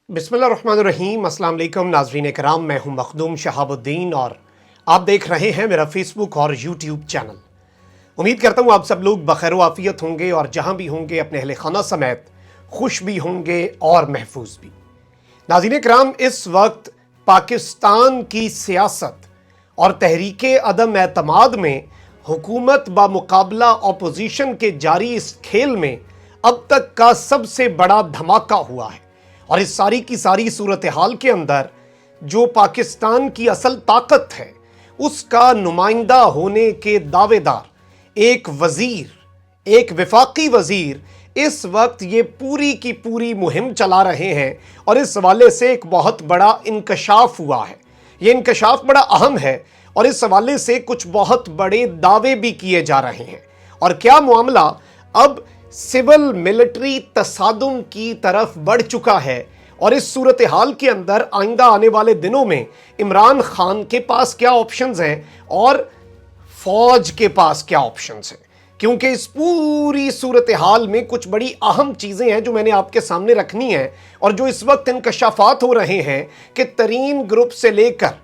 बिस्मिल्लाहिर्रहमानिर्रहीम। अस्सलाम वालेकुम नाज़रीन कराम, मैं हूं मखदूम शहाबुद्दीन और आप देख रहे हैं मेरा फेसबुक और यूट्यूब चैनल। उम्मीद करता हूं आप सब लोग बखैर आफियत होंगे और जहां भी होंगे अपने अहले खाना समेत खुश भी होंगे और महफूज भी। नाज़रीन कराम, इस वक्त पाकिस्तान की सियासत और तहरीके अदम एतमाद में हुकूमत बामुकाबला अपोजिशन के जारी इस खेल में अब तक का सबसे बड़ा धमाका हुआ है। और इस सारी की सारी सूरत हाल के अंदर जो पाकिस्तान की असल ताकत है उसका नुमाइंदा होने के दावेदार एक वजीर, एक विफाकी वजीर इस वक्त ये पूरी की पूरी मुहिम चला रहे हैं और इस हवाले से एक बहुत बड़ा इंकशाफ हुआ है। ये इंकशाफ बड़ा अहम है और इस हवाले से कुछ बहुत बड़े दावे भी किए जा रहे हैं। और क्या मामला अब सिविल मिलिट्री तसादुम की तरफ बढ़ चुका है और इस सूरत हाल के अंदर आइंदा आने वाले दिनों में इमरान खान के पास क्या ऑप्शंस हैं और फौज के पास क्या ऑप्शंस हैं, क्योंकि इस पूरी सूरत हाल में कुछ बड़ी अहम चीज़ें हैं जो मैंने आपके सामने रखनी है और जो इस वक्त इंकशाफात हो रहे हैं कि तरीन ग्रुप से लेकर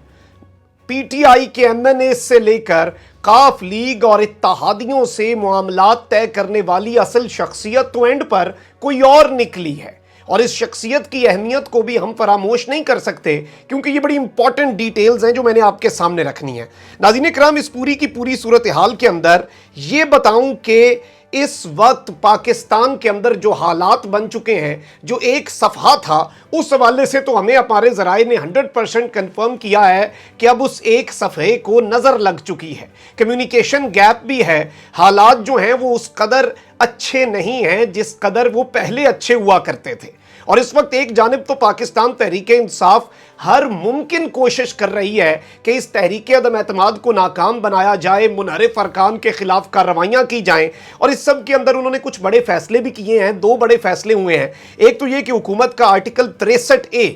पीटीआई के एमएनए से लेकर काफ लीग और इत्तेहादियों से मामलात तय करने वाली असल शख्सियत तो एंड पर कोई और निकली है। और इस शख्सियत की अहमियत को भी हम फरामोश नहीं कर सकते क्योंकि ये बड़ी इंपॉर्टेंट डिटेल्स हैं जो मैंने आपके सामने रखनी है। नाज़रीन कराम, इस पूरी की पूरी सूरत हाल के अंदर ये बताऊं कि इस वक्त पाकिस्तान के अंदर जो हालात बन चुके हैं, जो एक सफ़हा था, उस हवाले से तो हमें हमारे ज़राए ने 100% कन्फर्म किया है कि अब उस एक सफ़हे को नज़र लग चुकी है। कम्युनिकेशन गैप भी है, हालात जो हैं वो उस कदर अच्छे नहीं हैं जिस कदर वो पहले अच्छे हुआ करते थे। और इस वक्त एक जानिब तो पाकिस्तान तहरीक इंसाफ हर मुमकिन कोशिश कर रही है कि इस तहरीक अदम एतमाद को नाकाम बनाया जाए, मुनहरिफ अरकान के खिलाफ कार्रवाइयाँ की जाएं। और इस सब के अंदर उन्होंने कुछ बड़े फैसले भी किए हैं। दो बड़े फैसले हुए हैं। एक तो ये कि हुकूमत का आर्टिकल 63A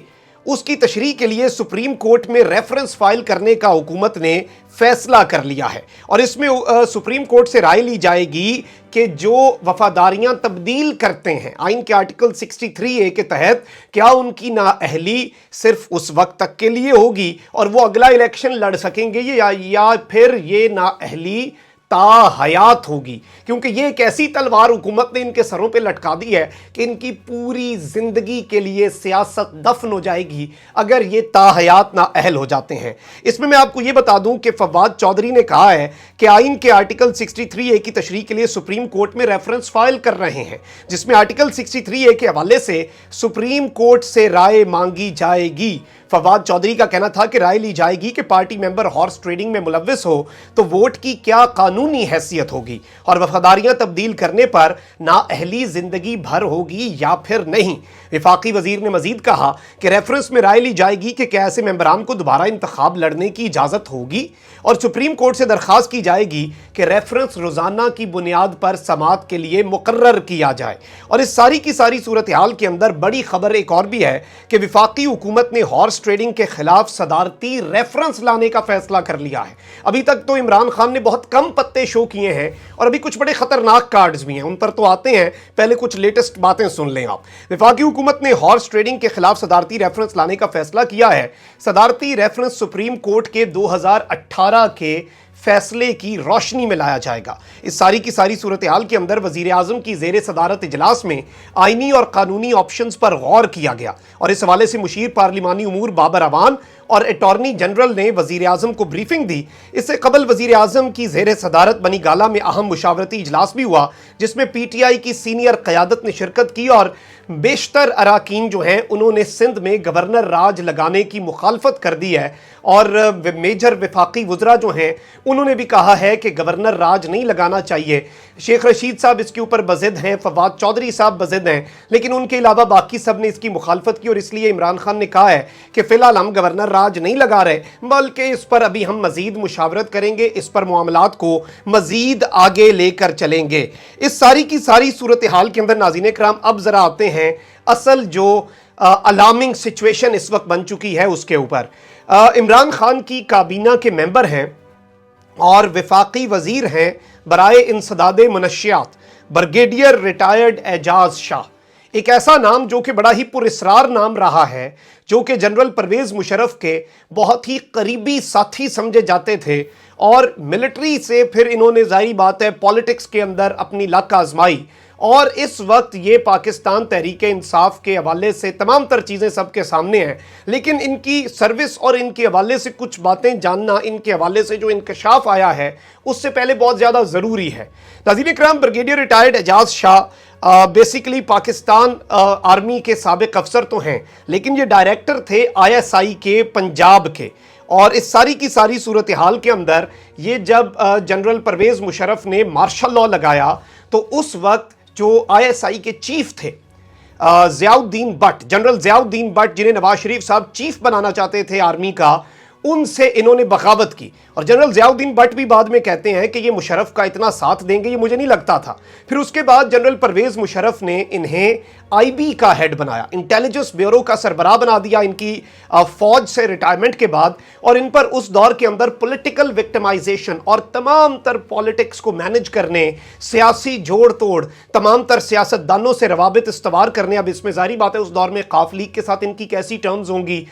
उसकी तशरीह के लिए सुप्रीम कोर्ट में रेफरेंस फाइल करने का हुकूमत ने फैसला कर लिया है और इसमें सुप्रीम कोर्ट से राय ली जाएगी कि जो वफादारियां तब्दील करते हैं आइन के आर्टिकल 63A के तहत, क्या उनकी नाअहली सिर्फ उस वक्त तक के लिए होगी और वो अगला इलेक्शन लड़ सकेंगे या फिर ये नाअहली ताहयात होगी। क्योंकि ये एक ऐसी तलवार हुकूमत ने इनके सरों पे लटका दी है कि इनकी पूरी जिंदगी के लिए सियासत दफन हो जाएगी अगर ये ताहयात ना अहल हो जाते हैं। इसमें मैं आपको ये बता दूं कि फवाद चौधरी ने कहा है कि आइन के आर्टिकल 63A की तशरीह के लिए सुप्रीम कोर्ट में रेफरेंस फाइल कर रहे हैं, जिसमें आर्टिकल 63A के हवाले से सुप्रीम कोर्ट से राय मांगी जाएगी। फवाद चौधरी का कहना था कि राय ली जाएगी कि पार्टी मेंबर हॉर्स ट्रेडिंग में मुलव्विस हो तो वोट की क्या कानूनी हैसियत होगी और वफादारियां तब्दील करने पर नाअहली जिंदगी भर होगी या फिर नहीं। विफाकी वजीर ने मजीद कहा कि रेफरेंस में राय ली जाएगी कि क्या ऐसे मेंबरान को दोबारा इंतखाब लड़ने की इजाज़त होगी और सुप्रीम कोर्ट से दरख्वास्त की जाएगी कि रेफरेंस रोज़ाना की बुनियाद पर समाअत के लिए मुकर्रर किया जाए। और इस सारी की सारी सूरत हाल के अंदर बड़ी खबर एक और भी है कि विफाकी हुकूमत ने हॉर्स ट्रेडिंग के खिलाफ सदारती रेफरेंस लाने का फैसला कर लिया है। अभी तक तो इमरान खान ने बहुत कम पत्ते शो किए हैं और अभी कुछ बड़े खतरनाक कार्ड्स भी हैं, उन पर तो आते हैं। पहले कुछ लेटेस्ट बातें सुन लें आप। विफाकी हुकूमत ने हॉर्स ट्रेडिंग के खिलाफ सदारती रेफरेंस लाने का फैसला किया है। सदारती रेफरेंस सुप्रीम कोर्ट के 2018 के फैसले की रोशनी में लाया जाएगा। इस सारी की सारी सूरत हाल के अंदर वजीर आजम की जेर सदारत इजलास में आइनी और कानूनी ऑप्शंस पर गौर किया गया और इस हवाले से मुशीर पार्लिमानी उमूर बाबर अवान और अटॉर्नी जनरल ने वजीर आजम को ब्रीफिंग दी। इससे कबल वजीर आजम की जेर सदारत बनी गाला में अहम मुशावरती इजलास भी हुआ जिसमें पीटीआई की सीनियर क़यादत ने शिरकत की और बेशतर अराकीन जो हैं उन्होंने सिंध में गवर्नर राज लगाने की मुखालफत कर दी है और मेजर वफाकी वज़रा जो हैं उन्होंने भी कहा है कि गवर्नर राज नहीं लगाना चाहिए। शेख रशीद साहब इसके ऊपर बज़िद हैं, फवाद चौधरी साहब बज़िद हैं, लेकिन उनके अलावा बाकी सब ने इसकी मुखालफत की और इसलिए इमरान खान ने कहा है कि फ़िलहाल हम गवर्नर राज नहीं लगा रहे, बल्कि इस पर अभी हम मज़ीद मुशावरत करेंगे, इस पर मामलात को मज़ीद आगे लेकर चलेंगे। इस सारी की सारी सूरत हाल के अंदर नाज़रीन कराम अब ज़रा आते हैं असल जो अलार्मिंग सिचुएशन इस वक्त बन चुकी है उसके ऊपर। इमरान खान की काबीना के मेंबर हैं और वफाकी वजीर हैं बराए इंसदादे मुनशियात ब्रिगेडियर रिटायर्ड एजाज शाह। ایک ایسا نام جو کہ بڑا ہی پراسرار نام رہا ہے، جو کہ جنرل پرویز مشرف کے بہت ہی قریبی ساتھی سمجھے جاتے تھے، اور ملٹری سے پھر انہوں نے ظاہری بات ہے پالیٹکس کے اندر اپنی لک آزمائی، اور اس وقت یہ پاکستان تحریک انصاف کے حوالے سے تمام تر چیزیں سب کے سامنے ہیں، لیکن ان کی سروس اور ان کے حوالے سے کچھ باتیں جاننا، ان کے حوالے سے جو انکشاف آیا ہے اس سے پہلے بہت زیادہ ضروری ہے۔ ناظرین اکرام، بریگیڈیئر ریٹائرڈ اعجاز شاہ بیسیکلی پاکستان آرمی کے سابق افسر تو ہیں، لیکن یہ ڈائریکٹر تھے ISI کے پنجاب کے، اور اس ساری کی ساری صورتحال کے اندر یہ جب جنرل پرویز مشرف نے مارشل لاء لگایا تو اس وقت جو ISI کے چیف تھے ضیاء الدین but, general Zia Uddin but, جنہیں نواز شریف صاحب چیف بنانا چاہتے تھے آرمی کا، ان سے انہوں نے بغاوت کی، اور جنرل ضیاء الدین بٹ بھی بعد میں کہتے ہیں کہ یہ مشرف کا اتنا ساتھ دیں گے یہ مجھے نہیں لگتا تھا۔ پھر اس کے بعد جنرل پرویز مشرف نے انہیں IB کا ہیڈ بنایا، انٹیلیجنس بیورو کا سربراہ بنا دیا ان کی فوج سے ریٹائرمنٹ کے بعد، اور ان پر اس دور کے اندر پولیٹیکل وکٹمائزیشن اور تمام تر پالیٹکس کو مینج کرنے، سیاسی جوڑ توڑ، تمام تر سیاست دانوں سے روابط استوار کرنے، اب اس میں ظاہری بات ہے اس دور میں قاف لیگ کے ساتھ ان کی کیسی ٹرمز ہوں گی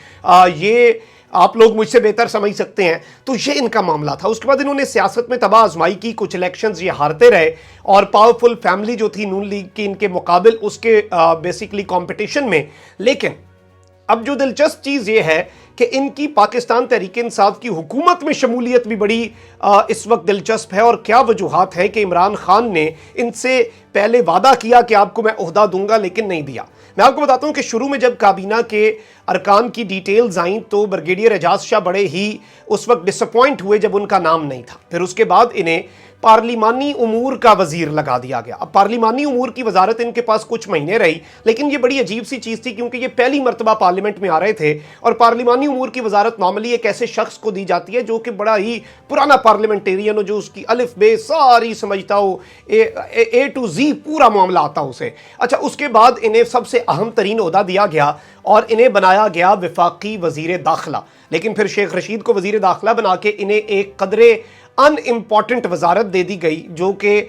یہ آپ لوگ مجھ سے بہتر سمجھ سکتے ہیں، تو یہ ان کا معاملہ تھا۔ اس کے بعد انہوں نے سیاست میں تباہ آزمائی کی، کچھ الیکشنز یہ ہارتے رہے، اور پاورفل فیملی جو تھی نون لیگ کی ان کے مقابل اس کے بیسیکلی کمپٹیشن میں، لیکن اب جو دلچسپ چیز یہ ہے کہ ان کی پاکستان تحریک انصاف کی حکومت میں شمولیت بھی بڑی اس وقت دلچسپ ہے، اور کیا وجوہات ہے کہ عمران خان نے ان سے پہلے وعدہ کیا کہ آپ کو میں عہدہ دوں گا لیکن نہیں دیا۔ میں آپ کو بتاتا ہوں کہ شروع میں جب کابینہ کے ارکان کی ڈیٹیلز آئیں تو بریگیڈیئر اعجاز شاہ بڑے ہی اس وقت ڈس اپوائنٹ ہوئے جب ان کا نام نہیں تھا۔ پھر اس کے بعد انہیں پارلیمانی امور کا وزیر لگا دیا گیا۔ اب پارلیمانی امور کی وزارت ان کے پاس کچھ مہینے رہی، لیکن یہ بڑی عجیب سی چیز تھی کیونکہ یہ پہلی مرتبہ پارلیمنٹ میں آ رہے تھے، اور پارلیمانی امور کی وزارت نارملی ایک ایسے شخص کو دی جاتی ہے جو کہ بڑا ہی پرانا پارلیمنٹیرین ہو، جو اس کی الف بے ساری سمجھتا ہو، A to Z پورا معاملہ آتا اسے۔ اچھا، اس کے بعد انہیں سب سے اہم ترین عہدہ دیا گیا اور انہیں بنایا گیا وفاقی وزیر داخلہ، لیکن پھر شیخ رشید کو وزیر داخلہ بنا کے انہیں ایک قدرے ان امپورٹنٹ وزارت دے دی گئی جو کہ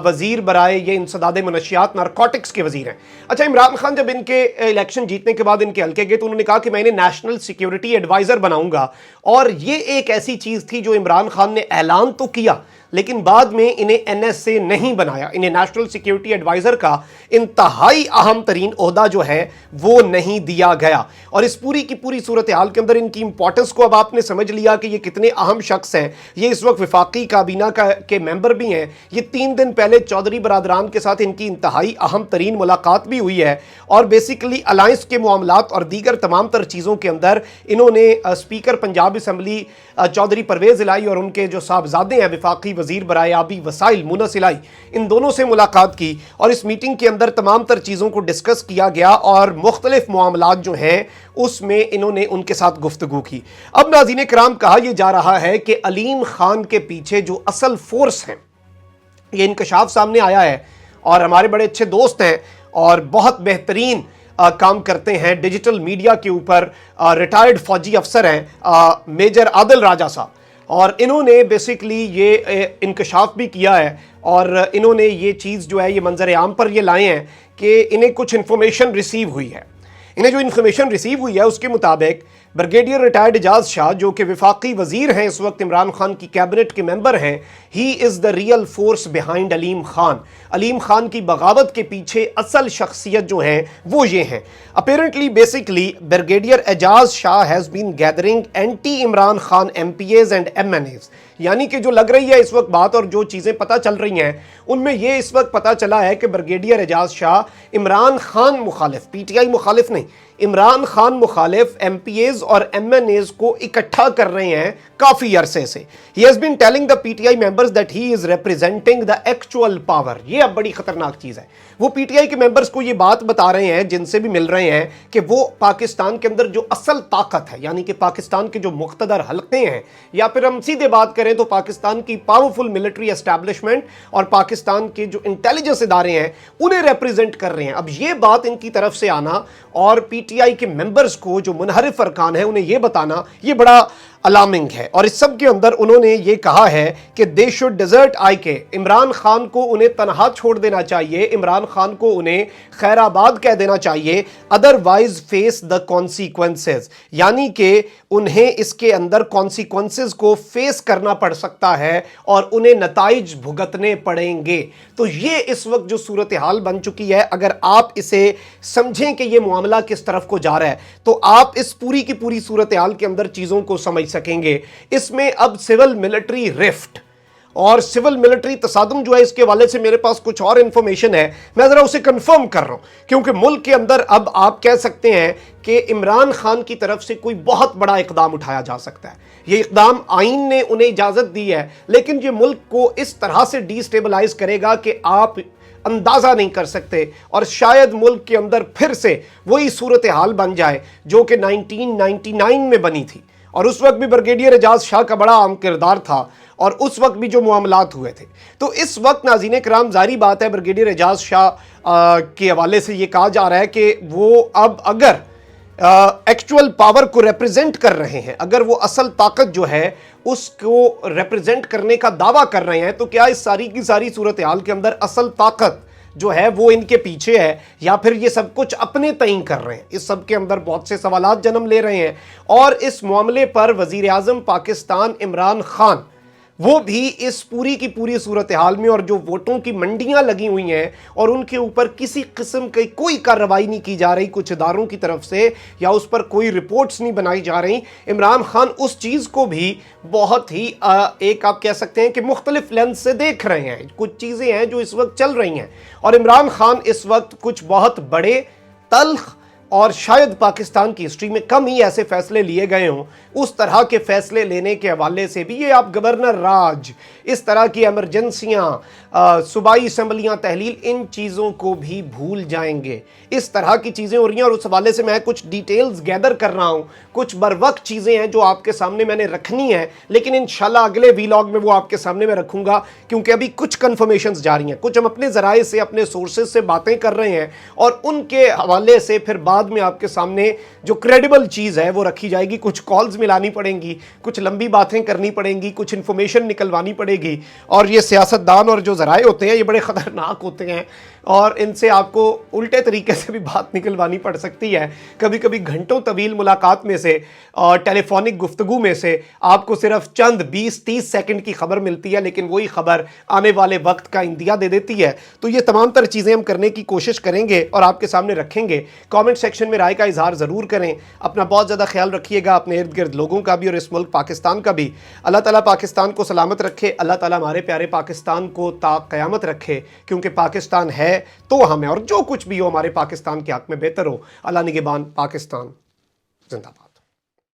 وزیر برائے یہ انسداد منشیات نارکوٹکس کے وزیر ہیں۔ اچھا، عمران خان جب ان کے الیکشن جیتنے کے بعد ان کے حلقے گئے تو انہوں نے کہا کہ میں انہیں نیشنل سیکیورٹی ایڈوائزر بناؤں گا، اور یہ ایک ایسی چیز تھی جو عمران خان نے اعلان تو کیا لیکن بعد میں انہیں NSA نہیں بنایا، انہیں نیشنل سیکیورٹی ایڈوائزر کا انتہائی اہم ترین عہدہ جو ہے وہ نہیں دیا گیا، اور اس پوری کی پوری صورتحال کے اندر ان کی امپورٹنس کو اب آپ نے سمجھ لیا کہ یہ کتنے اہم شخص ہیں۔ یہ اس وقت وفاقی کابینہ کے ممبر بھی ہیں۔ یہ 3 دن پہلے چودھری برادران کے ساتھ ان کی انتہائی اہم ترین ملاقات بھی ہوئی ہے، اور بیسیکلی الائنس کے معاملات اور دیگر تمام تر چیزوں کے اندر انہوں نے اسپیکر پنجاب اسمبلی چودھری پرویز الہی اور ان کے جو صاحبزادے ہیں وفاقی وزیر برائے آبی وسائل مونس الہی، ان دونوں سے ملاقات کی، اور اس میٹنگ کے اندر تمام تر چیزوں کو ڈسکس کیا گیا اور مختلف معاملات جو ہیں اس میں انہوں نے ان کے ساتھ گفتگو کی۔ اب ناظرین کرام، کہا یہ جا رہا ہے کہ علیم خان کے پیچھے جو اصل فورس ہیں، یہ انکشاف سامنے آیا ہے، اور ہمارے بڑے اچھے دوست ہیں اور بہت بہترین کام کرتے ہیں ڈیجیٹل میڈیا کے اوپر، ریٹائرڈ فوجی افسر ہیں میجر عادل راجہ صاحب، اور انہوں نے بیسیکلی یہ انکشاف بھی کیا ہے، اور انہوں نے یہ چیز جو ہے یہ منظر عام پر یہ لائے ہیں کہ انہیں کچھ انفارمیشن ریسیو ہوئی ہے۔ انہیں جو انفارمیشن ریسیو ہوئی ہے اس کے مطابق بریگیڈیئر ریٹائرڈ اعجاز شاہ جو کہ وفاقی وزیر ہیں اس وقت، عمران خان کی کیبنٹ کے ممبر ہیں، ہی از دا ریئل فورس بیہائنڈ علیم خان۔ علیم خان کی بغاوت کے پیچھے اصل شخصیت جو ہیں وہ یہ ہیں۔ Apparently basically brigadier Ejaz Shah has been gathering anti Imran Khan MPAs and MNAs، یعنی کہ جو لگ رہی ہے اس وقت بات اور جو چیزیں پتہ چل رہی ہیں ان میں یہ اس وقت پتہ چلا ہے کہ بریگیڈیئر اعجاز شاہ عمران خان مخالف، PTI مخالف نہیں، عمران خان مخالف MPAs اور MNAs کو اکٹھا کر رہے ہیں کافی عرصے سے۔ He has been telling the PTI members that he is representing the actual power۔ یہ اب بڑی خطرناک چیز ہے۔ وہ PTI کے ممبرز کو یہ بات بتا رہے ہیں جن سے بھی مل رہے ہیں کہ وہ پاکستان کے اندر جو اصل طاقت ہے، یعنی کہ پاکستان کے جو مقتدر حلقے ہیں، یا پھر ہم سیدھے بات کریں تو پاکستان کی پاورفل ملٹری اسٹیبلشمنٹ اور پاکستان کے جو انٹیلیجنس ادارے ہیں انہیں ریپریزنٹ کر رہے ہیں۔ اب یہ بات ان کی طرف سے آنا اور PTI کے ممبرز کو جو منحرف ارکان ہیں انہیں یہ بتانا، یہ بڑا अलार्मिंग है। और इस सब के अंदर उन्होंने ये कहा है कि दे शुड डिजर्ट आई के, इमरान खान को उन्हें तनहा छोड़ देना चाहिए, इमरान खान को उन्हें खैराबाद कह देना चाहिए, अदरवाइज फेस द कॉन्सिक्वेंसेस, यानी कि उन्हें इसके अंदर कॉन्सिक्वेंसेस को फेस करना पड़ सकता है और उन्हें नताइज भुगतने पड़ेंगे। तो ये इस वक्त जो सूरत हाल बन चुकी है, अगर आप इसे समझें कि ये मामला किस तरफ को जा रहा है, तो आप इस पूरी की पूरी सूरत हाल के अंदर चीजों को समझ सकेंगे। इसमें अब सिविल मिलिट्री रिफ्ट और सिविल मिलिट्री तसादुम जो है, इसके हवाले से मेरे पास कुछ और इंफॉर्मेशन है, मैं जरा उसे कंफर्म कर रहा हूं, क्योंकि मुल्क के अंदर अब आप कह सकते हैं कि इमरान खान की तरफ से कोई बहुत बड़ा इकदाम उठाया जा सकता है। ये इकदाम आईन ने उन्हें इजाजत दी है, लेकिन ये मुल्क को इस तरह से डिस्टेबलाइज करेगा कि आप अंदाजा नहीं कर सकते, और शायद मुल्क के अंदर फिर से वही सूरत हाल बन जाए जो कि 1999 में बनी थी। और उस वक्त भी ब्रिगेडियर एजाज शाह का बड़ा अहम किरदार था, और उस वक्त भी जो मामलात हुए थे। तो इस वक्त नाज़रीन कराम, जारी बात है, ब्रिगेडियर एजाज शाह के हवाले से ये कहा जा रहा है कि वो अब अगर एक्चुअल पावर को रिप्रेजेंट कर रहे हैं, अगर वो असल ताकत जो है उसको रिप्रेजेंट करने का दावा कर रहे हैं, तो क्या इस सारी की सारी सूरत हाल के अंदर असल ताकत जो है वो इनके पीछे है, या फिर ये सब कुछ अपने तय कर रहे हैं? इस सब के अंदर बहुत से सवालात जन्म ले रहे हैं। और इस मामले पर वजीर आज़म पाकिस्तान इमरान खान, वो भी इस पूरी की पूरी सूरत हाल में, और जो वोटों की मंडियां लगी हुई हैं और उनके ऊपर किसी किस्म की कोई कार्रवाई नहीं की जा रही कुछ इदारों की तरफ से, या उस पर कोई रिपोर्ट्स नहीं बनाई जा रही, इमरान खान उस चीज़ को भी बहुत ही एक आप कह सकते हैं कि मुख्तलिफ लेंस से देख रहे हैं। कुछ चीज़ें हैं जो इस वक्त चल रही हैं, और इमरान खान इस वक्त कुछ बहुत बड़े, तल्ख, और शायद पाकिस्तान की हिस्ट्री में कम ही ऐसे फैसले लिए गए हों, उस तरह के फैसले लेने के हवाले से भी, ये आप गवर्नर राज, इस तरह की एमरजेंसियाँ, सूबाई असम्बलियाँ तहलील, इन चीज़ों को भी भूल जाएंगे। इस तरह की चीज़ें हो रही हैं, और उस हवाले से मैं कुछ डिटेल्स गैदर कर रहा हूँ, कुछ बरवक्त चीज़ें हैं जो आपके सामने मैंने रखनी है, लेकिन इंशाल्लाह अगले वीलॉग में वो आपके सामने मैं रखूँगा, क्योंकि अभी कुछ कन्फर्मेशंस जारी हैं, कुछ हम अपने ज़राए से, अपने सोर्सेज से बातें कर रहे हैं, और उनके हवाले से फिर बाद में आपके सामने जो क्रेडिबल चीज़ है वो रखी जाएगी। कुछ कॉल्स मिलानी पड़ेंगी, कुछ लंबी बातें करनी पड़ेंगी, कुछ इन्फॉर्मेशन निकलवानी पड़ेगी, और ये सियासतदान और जो ज़राए होते हैं ये बड़े ख़तरनाक होते हैं, और इनसे आपको उल्टे तरीके से भी बात निकलवानी पड़ सकती है। कभी कभी घंटों तवील मुलाकात में से और टेलीफोनिक गुफ्तगू में से आपको सिर्फ चंद 20-30 सेकंड की खबर मिलती है, लेकिन वही खबर आने वाले वक्त का इंदिया दे देती है। तो ये तमाम तर चीज़ें हम करने की कोशिश करेंगे और आपके सामने रखेंगे। कमेंट सेक्शन में राय का इजहार ज़रूर करें। अपना बहुत ज़्यादा ख्याल रखिएगा, अपने इर्द गिर्द लोगों का भी और इस मुल्क पाकिस्तान का भी। अल्लाह ताला पाकिस्तान को सलामत रखे, अल्लाह ताला हमारे प्यारे पाकिस्तान को ता क़यामत रखे, क्योंकि पाकिस्तान है तो हमें, और जो कुछ भी हो हमारे पाकिस्तान के हक़ में बेहतर हो। अल्लाह निगहबान, पाकिस्तान जिंदाबाद।